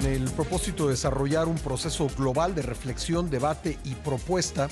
el propósito de desarrollar un proceso global de reflexión, debate y propuesta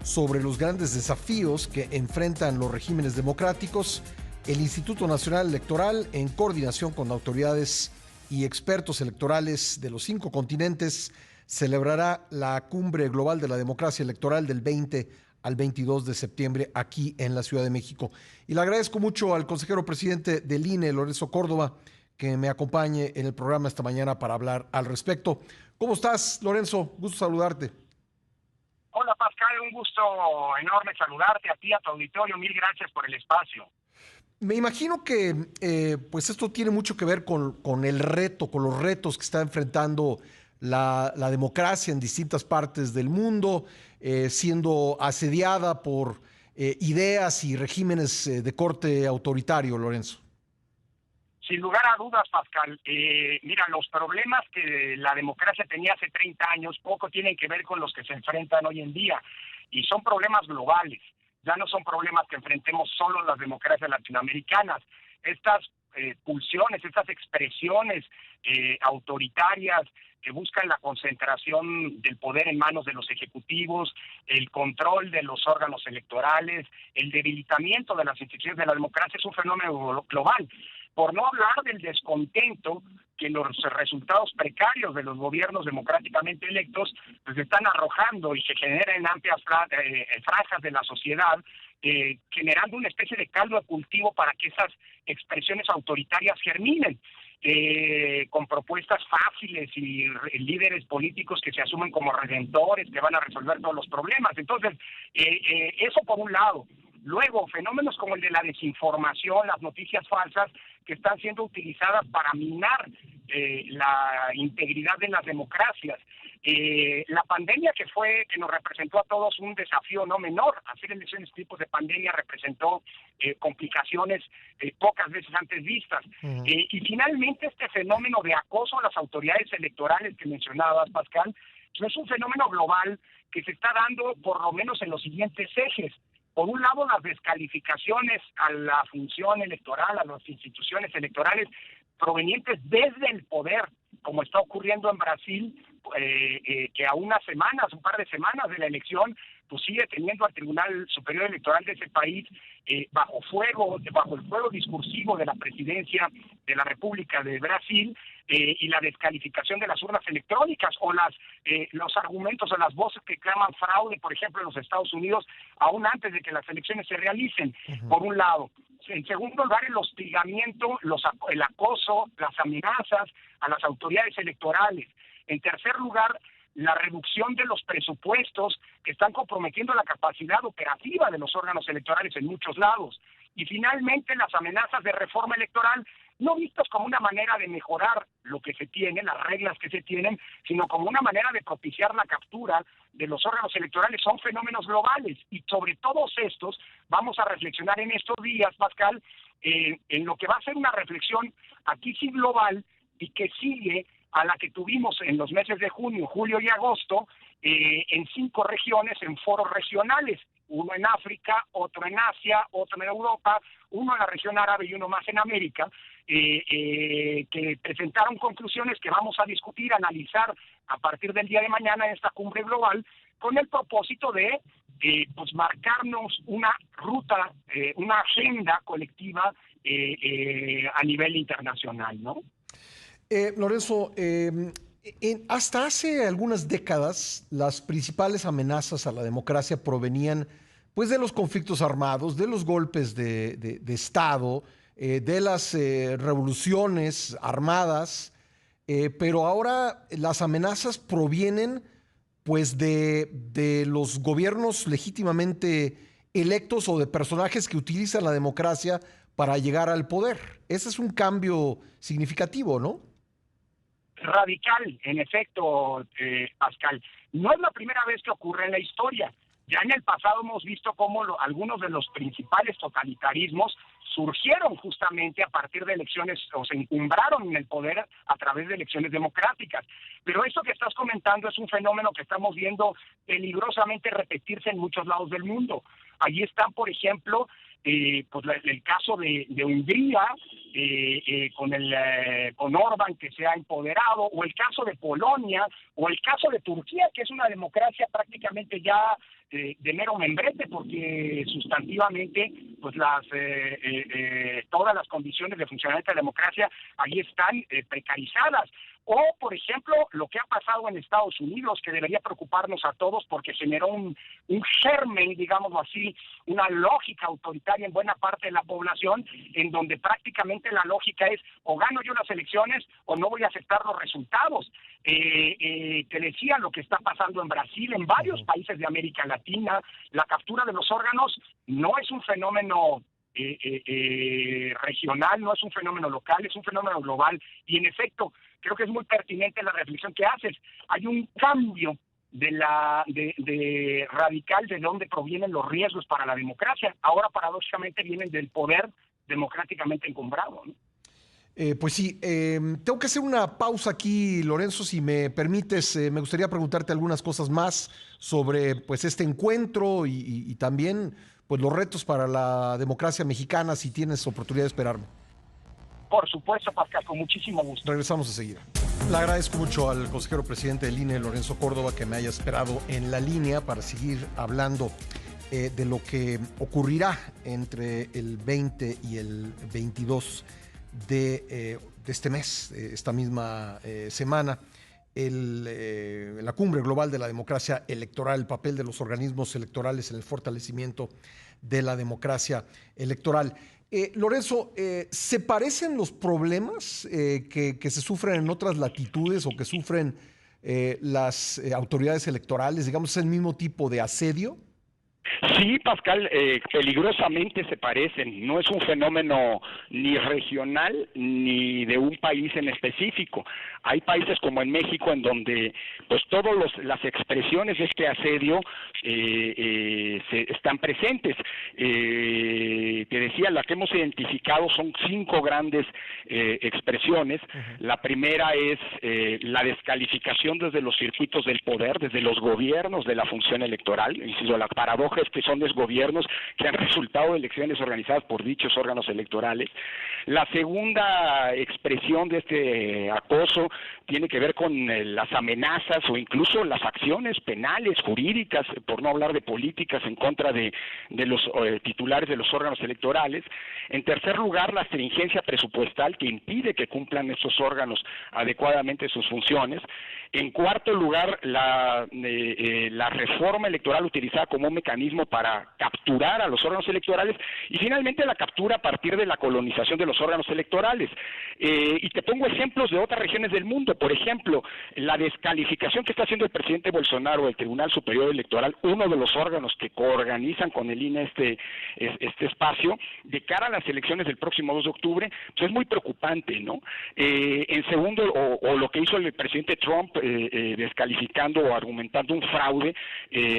sobre los grandes desafíos que enfrentan los regímenes democráticos, el Instituto Nacional Electoral, en coordinación con autoridades y expertos electorales de los 5 continentes, celebrará la Cumbre Global de la Democracia Electoral del 20 al 22 de septiembre aquí en la Ciudad de México. Y le agradezco mucho al consejero presidente del INE, Lorenzo Córdoba, que me acompañe en el programa esta mañana para hablar al respecto. ¿Cómo estás, Lorenzo? Gusto saludarte. Hola, Pascal, un gusto enorme saludarte a ti, a tu auditorio. Mil gracias por el espacio. Me imagino que pues esto tiene mucho que ver con el reto, con los retos que está enfrentando la democracia en distintas partes del mundo, siendo asediada por ideas y regímenes de corte autoritario, Lorenzo. Sin lugar a dudas, Pascal, mira, los problemas que la democracia tenía hace 30 años poco tienen que ver con los que se enfrentan hoy en día, y son problemas globales. Ya no son problemas que enfrentemos solo las democracias latinoamericanas. Estas pulsiones, estas expresiones autoritarias que buscan la concentración del poder en manos de los ejecutivos, el control de los órganos electorales, el debilitamiento de las instituciones de la democracia es un fenómeno global. Por no hablar del descontento que los resultados precarios de los gobiernos democráticamente electos pues están arrojando y se genera en amplias franjas de la sociedad, generando una especie de caldo de cultivo para que esas expresiones autoritarias germinen, con propuestas fáciles y líderes políticos que se asumen como redentores, que van a resolver todos los problemas. Entonces, eso por un lado. Luego, fenómenos como el de la desinformación, las noticias falsas, que están siendo utilizadas para minar la integridad de las democracias. La pandemia que nos representó a todos un desafío no menor. Hacer elecciones tipos de pandemia representó complicaciones pocas veces antes vistas. Y finalmente este fenómeno de acoso a las autoridades electorales que mencionabas, Pascal, es un fenómeno global que se está dando por lo menos en los siguientes ejes. Por un lado, las descalificaciones a la función electoral, a las instituciones electorales provenientes desde el poder, como está ocurriendo en Brasil, que a un par de semanas de la elección, pues sigue teniendo al Tribunal Superior Electoral de ese país bajo el fuego discursivo de la presidencia de la República de Brasil, y la descalificación de las urnas electrónicas o los argumentos o las voces que claman fraude, por ejemplo, en los Estados Unidos, aún antes de que las elecciones se realicen, por un lado. En segundo lugar, el hostigamiento, el acoso, las amenazas a las autoridades electorales. En tercer lugar, la reducción de los presupuestos que están comprometiendo la capacidad operativa de los órganos electorales en muchos lados. Y finalmente, las amenazas de reforma electoral, no vistas como una manera de mejorar lo que se tiene, las reglas que se tienen, sino como una manera de propiciar la captura de los órganos electorales. Son fenómenos globales, y sobre todos estos vamos a reflexionar en estos días, Pascal, en lo que va a ser una reflexión aquí sí global y que sigue a la que tuvimos en los meses de junio, julio y agosto, en 5 regiones, en foros regionales, uno en África, otro en Asia, otro en Europa, uno en la región árabe y uno más en América, que presentaron conclusiones que vamos a discutir, analizar a partir del día de mañana en esta cumbre global, con el propósito de pues marcarnos una ruta, una agenda colectiva a nivel internacional, ¿no? Lorenzo, hasta hace algunas décadas las principales amenazas a la democracia provenían pues de los conflictos armados, de los golpes de Estado, de las revoluciones armadas, pero ahora las amenazas provienen pues de los gobiernos legítimamente electos o de personajes que utilizan la democracia para llegar al poder. Ese es un cambio significativo, ¿no? Radical, en efecto, Pascal. No es la primera vez que ocurre en la historia. Ya en el pasado hemos visto cómo algunos de los principales totalitarismos surgieron justamente a partir de elecciones o se encumbraron en el poder a través de elecciones democráticas. Pero eso que estás comentando es un fenómeno que estamos viendo peligrosamente repetirse en muchos lados del mundo. Allí están, por ejemplo, pues el caso de Hungría, con Orbán, que se ha empoderado, o el caso de Polonia, o el caso de Turquía, que es una democracia prácticamente ya de mero membrete, porque sustantivamente pues todas las condiciones de funcionamiento de la democracia ahí están precarizadas. O, por ejemplo, lo que ha pasado en Estados Unidos, que debería preocuparnos a todos porque generó un germen, digámoslo así, una lógica autoritaria en buena parte de la población, en donde prácticamente la lógica es o gano yo las elecciones o no voy a aceptar los resultados. Te decía lo que está pasando en Brasil, en varios países de América Latina. La captura de los órganos no es un fenómeno regional, no es un fenómeno local, es un fenómeno global. Y en efecto, creo que es muy pertinente la reflexión que haces. Hay un cambio de radical de dónde provienen los riesgos para la democracia. Ahora, paradójicamente, vienen del poder democráticamente encumbrado, ¿no? Pues sí, tengo que hacer una pausa aquí, Lorenzo, si me permites. Me gustaría preguntarte algunas cosas más sobre pues este encuentro y también pues los retos para la democracia mexicana, si tienes oportunidad de esperarme. Por supuesto, Pascal, con muchísimo gusto. Regresamos enseguida. Le agradezco mucho al consejero presidente del INE, Lorenzo Córdoba, que me haya esperado en la línea para seguir hablando de lo que ocurrirá entre el 20 y el 22 de este mes, esta misma semana, la cumbre global de la democracia electoral, el papel de los organismos electorales en el fortalecimiento de la democracia electoral. Lorenzo, ¿se parecen los problemas que se sufren en otras latitudes o que sufren las autoridades electorales? Digamos, ¿es el mismo tipo de asedio? Sí, Pascal, peligrosamente se parecen. No es un fenómeno ni regional ni de un país en específico. Hay países como en México en donde pues todas las expresiones de este asedio están presentes. Te decía, las que hemos identificado son 5 grandes expresiones. La primera es la descalificación desde los circuitos del poder, desde los gobiernos de la función electoral. Insisto, la paradoja es que son desgobiernos que han resultado de elecciones organizadas por dichos órganos electorales. La segunda expresión de este acoso tiene que ver con las amenazas o incluso las acciones penales, jurídicas, por no hablar de políticas, en contra de los titulares de los órganos electorales. En tercer lugar, la stringencia presupuestal que impide que cumplan estos órganos adecuadamente sus funciones. En cuarto lugar, la reforma electoral utilizada como un mecanismo para capturar a los órganos electorales, y finalmente la captura a partir de la colonización de los órganos electorales. Y te pongo ejemplos de otras regiones del mundo. Por ejemplo, la descalificación que está haciendo el presidente Bolsonaro del Tribunal Superior Electoral, uno de los órganos que coorganizan con el INE este espacio, de cara a las elecciones del próximo 2 de octubre, pues es muy preocupante, ¿no? En segundo, o lo que hizo el presidente Trump, descalificando o argumentando un fraude,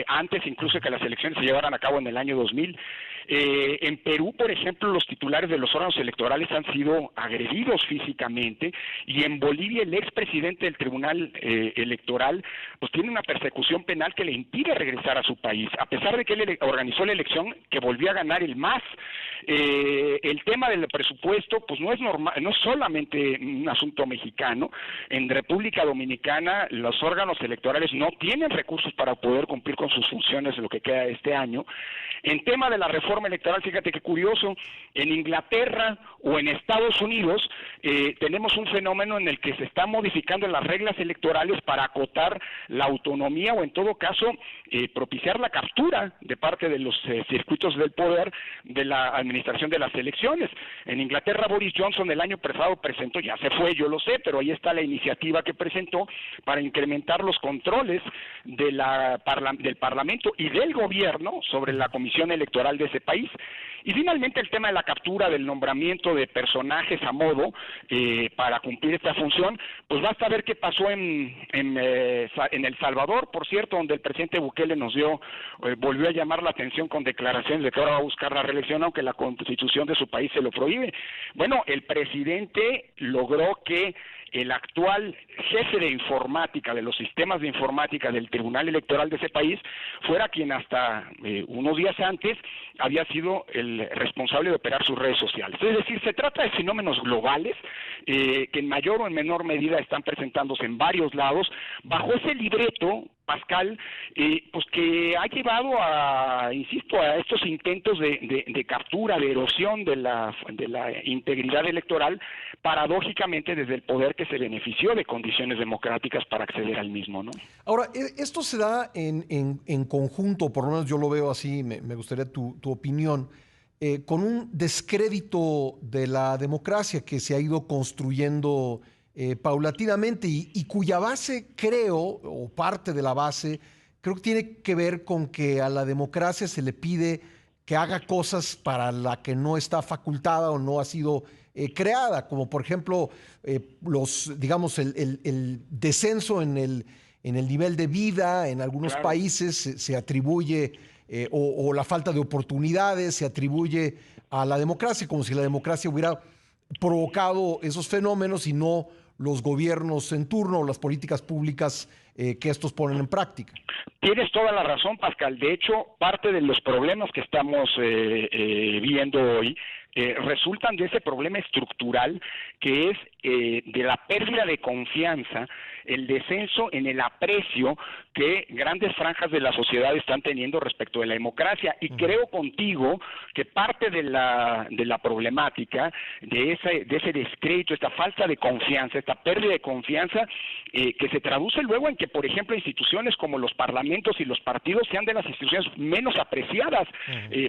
antes incluso que las elecciones se llevaran a cabo en el año 2000. En Perú, por ejemplo, los titulares de los órganos electorales han sido agredidos físicamente, y en Bolivia el expresidente del Tribunal Electoral pues tiene una persecución penal que le impide regresar a su país, a pesar de que él organizó la elección que volvió a ganar el MAS. El tema del presupuesto pues no es normal, no es solamente un asunto mexicano. En República Dominicana los órganos electorales no tienen recursos para poder cumplir con sus funciones lo que queda de este año. En tema de la reforma electoral, fíjate qué curioso, en Inglaterra o en Estados Unidos tenemos un fenómeno en el que se están modificando las reglas electorales para acotar la autonomía o en todo caso propiciar la captura de parte de los circuitos del poder de la administración de las elecciones. En Inglaterra Boris Johnson el año pasado presentó, ya se fue, yo lo sé, pero ahí está la iniciativa que presentó para incrementar los controles del Parlamento y del gobierno sobre la comisión electoral de ese país. Y finalmente el tema de la captura del nombramiento de personajes a modo para cumplir esta función, pues basta ver qué pasó en El Salvador, por cierto, donde el presidente Bukele volvió a llamar la atención con declaraciones de que ahora va a buscar la reelección, aunque la constitución de su país se lo prohíbe. Bueno, el presidente logró que el actual jefe de informática, de los sistemas de informática del Tribunal Electoral de ese país, fuera quien hasta unos días antes había sido el responsable de operar sus redes sociales. Es decir, se trata de fenómenos globales que en mayor o en menor medida están presentándose en varios lados, bajo ese libreto, Pascal, pues que ha llevado a, insisto, a estos intentos de captura, de erosión de la integridad electoral, paradójicamente desde el poder que se benefició de condiciones democráticas para acceder al mismo, ¿no? Ahora, esto se da en conjunto, por lo menos yo lo veo así, me gustaría tu opinión, con un descrédito de la democracia que se ha ido construyendo paulatinamente y cuya base, creo, o parte de la base, creo que tiene que ver con que a la democracia se le pide que haga cosas para la que no está facultada o no ha sido creada, como por ejemplo digamos, el descenso en el nivel de vida en algunos países se atribuye, o la falta de oportunidades se atribuye a la democracia, como si la democracia hubiera provocado esos fenómenos y no los gobiernos en turno o las políticas públicas que estos ponen en práctica. Tienes toda la razón, Pascal. De hecho, parte de los problemas que estamos viendo hoy resultan de ese problema estructural que es de la pérdida de confianza, el descenso en el aprecio que grandes franjas de la sociedad están teniendo respecto de la democracia. Y creo contigo que parte de la problemática, de ese descrédito, esta falta de confianza, esta pérdida de confianza, que se traduce luego en que, por ejemplo, instituciones como los parlamentos y los partidos sean de las instituciones menos apreciadas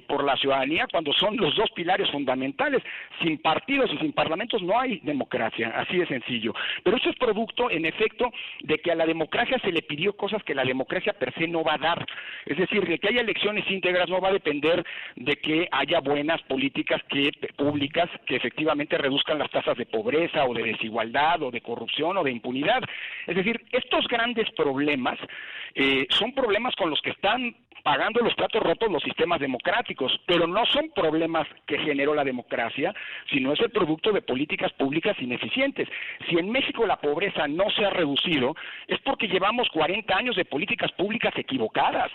por la ciudadanía, cuando son los dos pilares fundamentales. Sin partidos y sin parlamentos no hay democracia, así de sencillo. Pero eso es producto, en efecto, de que a la democracia se le pidió cosas que la democracia per se no va a dar. Es decir, de que haya elecciones íntegras no va a depender de que haya buenas políticas públicas que efectivamente reduzcan las tasas de pobreza o de desigualdad o de corrupción o de impunidad. Es decir, estos grandes problemas son problemas con los que están pagando los platos rotos los sistemas democráticos, pero no son problemas que generó la democracia, sino es el producto de políticas públicas ineficientes. Si en México la pobreza no se ha reducido, es porque llevamos 40 años de políticas públicas equivocadas.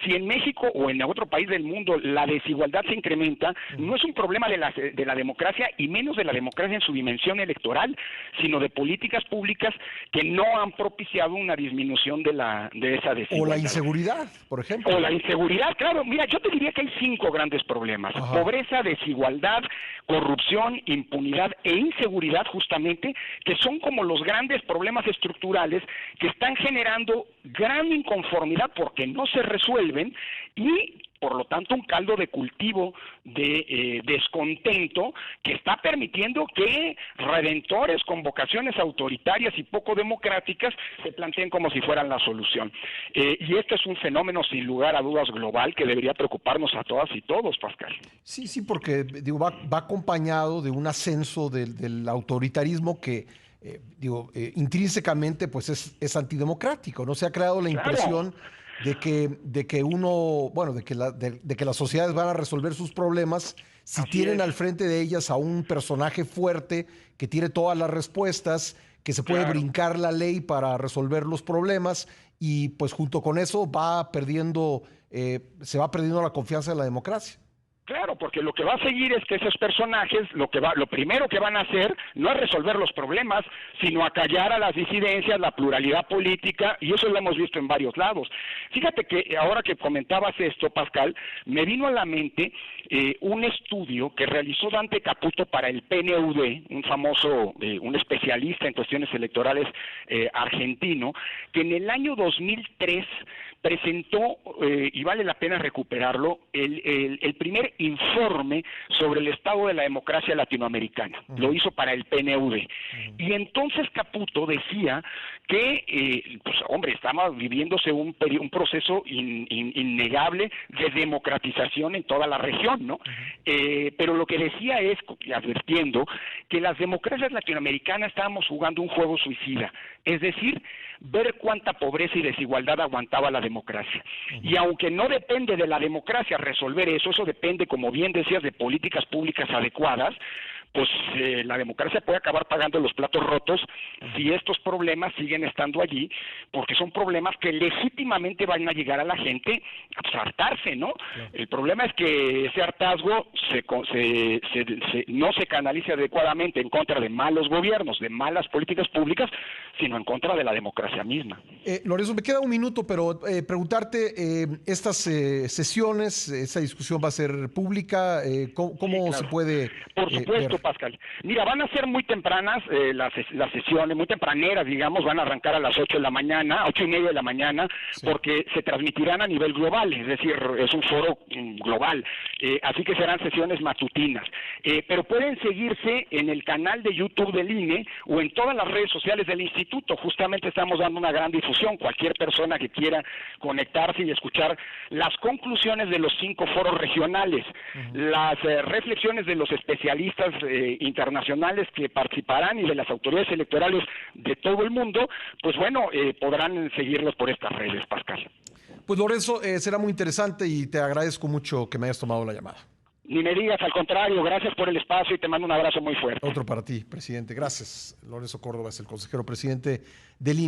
Si en México o en otro país del mundo la desigualdad se incrementa, no es un problema de la democracia y menos de la democracia en su dimensión electoral, sino de políticas públicas que no han propiciado una disminución de esa desigualdad. O la inseguridad, por ejemplo. O la inseguridad, claro. Mira, yo te diría que hay 5 grandes problemas. Ajá. Pobreza, desigualdad, corrupción, impunidad e inseguridad, justamente, que son como los grandes problemas estructurales que están generando gran inconformidad porque no se resuelven y por lo tanto un caldo de cultivo de descontento que está permitiendo que redentores con vocaciones autoritarias y poco democráticas se planteen como si fueran la solución. Y este es un fenómeno sin lugar a dudas global que debería preocuparnos a todas y todos, Pascal. Sí, porque digo, va acompañado de un ascenso del autoritarismo que intrínsecamente pues es antidemocrático, ¿no? Se ha creado la impresión de que las sociedades van a resolver sus problemas si tienen al frente de ellas a un personaje fuerte que tiene todas las respuestas, que se puede brincar la ley para resolver los problemas y pues junto con eso se va perdiendo la confianza de la democracia. Claro, porque lo que va a seguir es que esos personajes, lo primero que van a hacer no es resolver los problemas, sino acallar a las disidencias, la pluralidad política, y eso lo hemos visto en varios lados. Fíjate que ahora que comentabas esto, Pascal, me vino a la mente un estudio que realizó Dante Caputo para el PNUD, un famoso, un especialista en cuestiones electorales argentino, que en el año 2003 presentó, y vale la pena recuperarlo, el primer informe sobre el estado de la democracia latinoamericana. Lo hizo para el PNUD. Y entonces Caputo decía que, estaba viviéndose un proceso innegable de democratización en toda la región, ¿no? Pero lo que decía es, advirtiendo, que las democracias latinoamericanas estábamos jugando un juego suicida. Es decir, ver cuánta pobreza y desigualdad aguantaba la democracia. Y aunque no depende de la democracia resolver eso depende, como bien decías, de políticas públicas adecuadas, pues la democracia puede acabar pagando los platos rotos si estos problemas siguen estando allí, porque son problemas que legítimamente van a llegar a la gente a hartarse, ¿no? Claro. El problema es que ese hartazgo no se canalice adecuadamente en contra de malos gobiernos, de malas políticas públicas, sino en contra de la democracia misma. Lorenzo, me queda un minuto, pero preguntarte, estas sesiones, esa discusión va a ser pública, ¿cómo sí, claro, se puede Por supuesto, ver? Pascal. Mira, van a ser muy tempranas las sesiones, muy tempraneras, digamos, van a arrancar a las 8 de la mañana, 8:30 de la mañana, sí, porque se transmitirán a nivel global, es decir, es un foro global, así que serán sesiones matutinas, pero pueden seguirse en el canal de YouTube del INE o en todas las redes sociales del instituto. Justamente estamos dando una gran difusión. Cualquier persona que quiera conectarse y escuchar las conclusiones de los 5 foros regionales, las reflexiones de los especialistas internacionales que participarán y de las autoridades electorales de todo el mundo, pues bueno, podrán seguirlos por estas redes, Pascal. Pues Lorenzo, será muy interesante y te agradezco mucho que me hayas tomado la llamada. Ni me digas, al contrario, gracias por el espacio y te mando un abrazo muy fuerte. Otro para ti, presidente. Gracias. Lorenzo Córdoba es el consejero presidente del INE.